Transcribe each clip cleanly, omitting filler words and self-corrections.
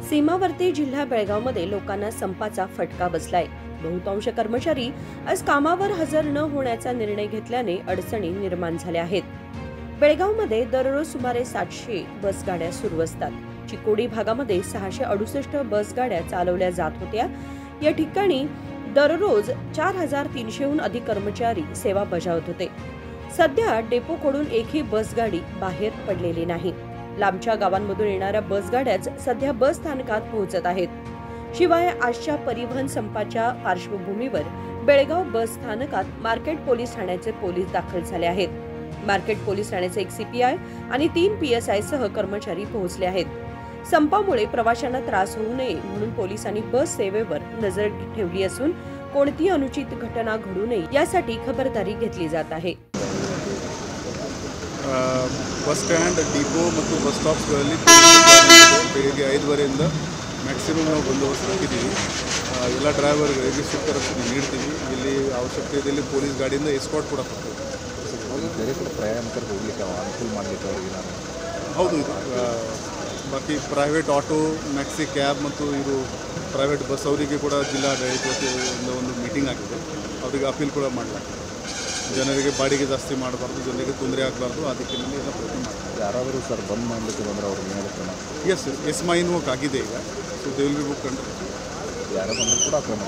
सीमावर्ती जिल्हा बेळगावमध्ये लोकांना संपाचा फटका बसलाय। बहुतांश कर्मचारी आज कामावर हजर न होण्याचा निर्णय घेतल्याने अडचणी निर्माण झाल्या आहेत। बेळगावमध्ये दररोज सुमारे 700 बस गाड्या सुरू असतात। चिकोडी भागामध्ये 668 बस गाड्या चालवल्या जात होत्या। या ठिकाणी दररोज 4300हून अधिक कर्मचारी सेवा बजावत होते। सध्या डेपोकडून एकही बस गाडी बाहेर पडलेली नाही। लांबच्या गावांमधून येणाऱ्या बस गाड्याच सध्या बस स्थानकात पोहोचत आहेत। शिवाय आजच्या परिवहन संपाच्या पार्श्वभूमीवर बेळगाव बस स्थानकात मार्केट पोलीस ठाण्याचे पोलीस दाखल झाले आहेत। मार्केट पोलीस ठाण्याचे एक सीपीआय आणि 3 पीएसआय सह कर्मचारी पोहोचले आहेत। संपामुळे प्रवाशांना त्रास होऊ नये म्हणून पोलिसांनी बस सेवेवर नजर ठेवली असून कोणतीही अनुचित घटना घडू नये यासाठी खबरदारी घेतली जात आहे। बस ಸ್ಟ್ಯಾಂಡ್ ಡಿಪೋ ಮತ್ತು ಬಸ್ ಸ್ಟಾಪ್ಸ್ಗಳಲ್ಲಿ ಬೆಳಿಗ್ಗೆ 5:30ರಿಂದ ಮ್ಯಾಕ್ಸಿಮಮ್ ನಾವು ಬಂದೋಬಸ್ತ್ ಹಾಕಿದ್ದೀವಿ। ಎಲ್ಲ ಡ್ರೈವರ್ಗಳಿಗೆ ಶಿಫ್ಟ್ ರಕ್ಷಣೆ ನೀಡ್ತೀವಿ। ಇಲ್ಲಿ ಅವಶ್ಯಕತೆಯಲ್ಲಿ ಪೊಲೀಸ್ ಗಾಡಿಯಿಂದ ಎಸ್ಕಾರ್ಟ್ ಕೂಡ ಕೊಡ್ತೀವಿ। ಬೇರೆ ಕೂಡ ಪ್ರಯಾಣಿಕರಿಗೆ ಹೋಗಲಿಕ್ಕೆ ಅನುಕೂಲ ಮಾಡಲಿಕ್ಕೆ ಅವರಿಗೆ ನಾನು ಹೌದು ಇದು ಬಾಕಿ ಪ್ರೈವೇಟ್ ಆಟೋ ಮ್ಯಾಕ್ಸಿ ಕ್ಯಾಬ್ ಮತ್ತು ಇದು ಪ್ರೈವೇಟ್ ಬಸ್ ಅವರಿಗೆ ಕೂಡ ಜಿಲ್ಲಾಡಳಿತ ವತಿಯಿಂದ ಒಂದು ಮೀಟಿಂಗ್ ಆಗಿದೆ। ಅವರಿಗೆ ಅಪೀಲ್ ಕೂಡ ಮಾಡಲಾಗಿದೆ। ಜನರಿಗೆ ಬಾಡಿಗೆ ಜಾಸ್ತಿ ಮಾಡಬಾರ್ದು, ಜನರಿಗೆ ತೊಂದರೆ ಆಗಬಾರ್ದು, ಅದಕ್ಕೆ ನಮಗೆ ಎಲ್ಲ ಪ್ರಯತ್ನ ಮಾಡ್ತೀವಿ। ಯಾರಾದರೂ ಸರ್ ಬಂದ್ ಮಾಡಲಿಕ್ಕೆ ಬಂದರೆ ಅವ್ರ ಮೇಲೆ ಕ್ರಮ ಎಸ್ ಮೈನ್ ವರ್ಕ್ ಆಗಿದೆ ಈಗ। So they will be book ಕಂಡು ಯಾರೋ ಬಂದರೂ ಕೂಡ ಕ್ರಮ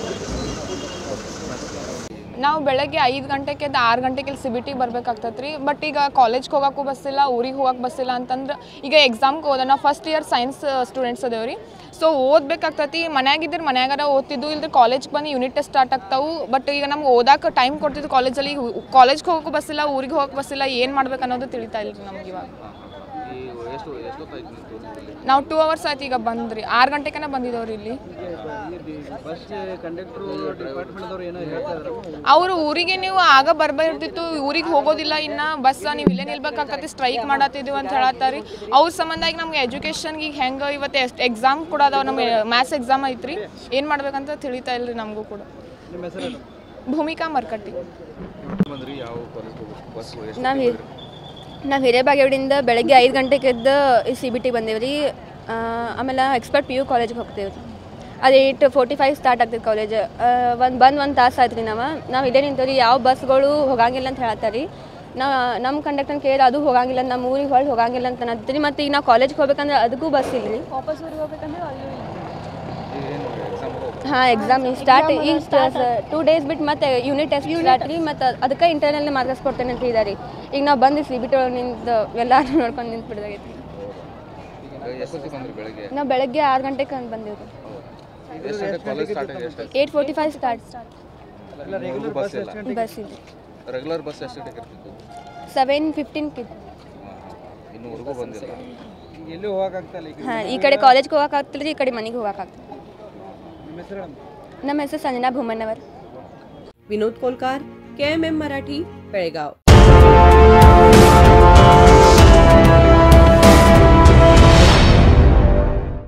ನಾವು ಬೆಳಗ್ಗೆ 5 ಗಂಟೆಗೆ 6 ಗಂಟೆಗೆ ಸಿಬಿಟಿ ಬರಬೇಕಾಗ್ತೈತೆ ರೀ। ಬಟ್ ಈಗ ಕಾಲೇಜ್ಗೆ ಹೋಗೋಕ್ಕೂ ಬಸ್ಸಿಲ್ಲ, ಊರಿಗೆ ಹೋಗೋಕೆ ಬಸ್ಸಿಲ್ಲ ಅಂತಂದ್ರೆ ಈಗ ಎಕ್ಸಾಮ್ಗೆ ಹೋದ ನಾವು ಫಸ್ಟ್ ಇಯರ್ ಸೈನ್ಸ್ ಸ್ಟೂಡೆಂಟ್ಸ್ ಅದೇವು ರೀ। ಸೊ ಓದಬೇಕಾಗ್ತೈತಿ, ಮನ್ಯಾಗಿದ್ರೆ ಮನ್ಯಾಗಾರ ಓದ್ತಿದ್ದು, ಇಲ್ಲದ್ರೆ ಕಾಲೇಜ್ಗೆ ಬಂದು ಯೂನಿಟ್ ಟೆಸ್ಟ್ ಸ್ಟಾರ್ಟ್ ಆಗ್ತಾವೆ। ಬಟ್ ಈಗ ನಮ್ಗೆ ಓದಾಕ ಟೈಮ್ ಕೊಡ್ತಿದ್ದು ಕಾಲೇಜಲ್ಲಿ, ಕಾಲೇಜ್ಗೆ ಹೋಗೋಕ್ಕೂ ಬಸ್ಸಿಲ್ಲ, ಊರಿಗೆ ಹೋಗೋಕೆ ಬಸ್ಸಿಲ್ಲ, ಏನು ಮಾಡ್ಬೇಕು ಅನ್ನೋದು ತಿಳಿತಾ ಇಲ್ಲ ರೀ ನಮ್ಗೆ ಇವಾಗ। ನಾವು 2 ಅವರ್ಸ್ ಆಯ್ತು ಈಗ ಬಂದ್ರಿ, 6 ಗಂಟೆಗೆ ಬಂದಿದ್ದವ್ರಿ ಇಲ್ಲಿ। ಅವರು ಊರಿಗೆ ನೀವು ಆಗ ಬರ್ಬಾರ್ದಿತ್ತು, ಊರಿಗೆ ಹೋಗೋದಿಲ್ಲ, ಇನ್ನು ಬಸ್ ನೀವು ಇಲ್ಲೇ ನಿಲ್ಬೇಕಾಗ್ತೈತಿ, ಸ್ಟ್ರೈಕ್ ಮಾಡತ್ತಿದ್ದೀವಿ ಅಂತ ಹೇಳತ್ತಾರಿ। ಅವ್ರ ಸಂಬಂಧ ಈಗ ನಮ್ಗೆ ಎಜುಕೇಷನ್ಗೆ ಈಗ ಹೆಂಗೆ ಇವತ್ತು ಎಕ್ಸಾಮ್ ಕೂಡ ಅದಾವ, ನಮ್ಗೆ ಮ್ಯಾಥ್ಸ್ ಎಕ್ಸಾಮ್ ಐತ್ರಿ, ಏನು ಮಾಡ್ಬೇಕಂತ ತಿಳಿತಾ ಇಲ್ಲ ರೀ ನಮಗೂ ಕೂಡ। ಭೂಮಿಕಾ ಮರ್ಕಟ್ಟಿ। ನಾವು ಹಿರೇಬಾಗೇವಾಡಿಯಿಂದ ಬೆಳಗ್ಗೆ 5 ಗಂಟೆಗೆ ಎದ್ದು CBT ಬಂದೇವೆ ರೀ। ಆಮೇಲೆ ಎಕ್ಸ್ಪರ್ಟ್ PU ಕಾಲೇಜ್ಗೆ ಹೋಗ್ತೇವೆ ರೀ। ಅದು 8:45 ಸ್ಟಾರ್ಟ್ ಆಗ್ತದೆ ಕಾಲೇಜ್। ಒಂದು ತಾಸು ಆಯ್ತು ರೀ। ನಾವು ಇಲ್ಲೇ ನಿಂತೇವೆ ರೀ, ಯಾವ ಬಸ್ಗಳು ಹೋಗಂಗಿಲ್ಲ ಅಂತ ಹೇಳ್ತಾರೆ ರೀ। ನಮ್ಮ ಕಂಡಕ್ಟರ್ನ ಕೇಳಿ ಅದು ಹೋಗಂಗಿಲ್ಲ, ನಮ್ಮ ಊರಿಗೆ ಹೊಳ್ಳಿ ಹೋಗಂಗಿಲ್ಲ ಅಂತ ಅನ್ನತ್ತೀರಿ। ಮತ್ತು ಈಗ ನಾವು ಕಾಲೇಜ್ಗೆ ಹೋಗ್ಬೇಕಂದ್ರೆ ಅದಕ್ಕೂ ಬಸ್ ಇಲ್ಲ ರೀ, ವಾಪಸ್ ಊರಿಗೆ ಹೋಗ್ಬೇಕಂದ್ರೆ ಅಲ್ಲೂ ಇಲ್ಲ। ಹಾಂ, ಎಕ್ಸಾಮ್ ಸ್ಟಾರ್ಟ್ ಈಗ 2 ಡೇಸ್ ಬಿಟ್ಟು ಮತ್ತೆ ಯೂನಿಟ್ ಟೆಸ್ಟ್ ಸ್ಟಾರ್ಟ್ ರೀ। ಮತ್ತು ಅದಕ್ಕೆ ಇಂಟರ್ನಲ್ನೇ ಮಾರ್ಕ್ಸ್ ಕೊಡ್ತೇನೆ ಅಂತ ಇದ್ದಾರೆ ರೀ। ಈಗ ನಾವು ಬಂದು CBT ಒಳಗೆ ನಿಂತು ಎಲ್ಲರೂ ನೋಡ್ಕೊಂಡು ನಿಂತು ಬಿಡ್ದಾಗೈತಿ। ನಾವು ಬೆಳಗ್ಗೆ 6 ಗಂಟೆಗೆ ಬಂದೇವೆ ರೀ। 8:45 ಸ್ಟಾರ್ಟ್ ಬಸ್ ಇದೆ। ರೆಗ್ಯುಲರ್ ಬಸ್ ಎಷ್ಟಕ್ಕೆ 7:15 ಇನ್ನೂವರೆಗೂ ಬಂದಿಲ್ಲ, ಎಲ್ಲಿ ಹೋಗಕ್ಕಾಗ್ತಲ್ಲ। ಹಾಂ, ಈ ಕಡೆ ಕಾಲೇಜ್ಗೆ ಹೋಗೋಕ್ಕಾಗ್ತಿಲ್ಲ ರೀ, ಈ ಕಡೆ ಮನೆಗೆ ಹೋಗೋಕ್ಕಾಗ್ತದೆ। ನಮ್ಮ ಹೆಸರು ಸಂಜನಾ ಭೂಮಣ್ಣವರ್। विनोद कोलकार, KMM मराठी, बेळगाव।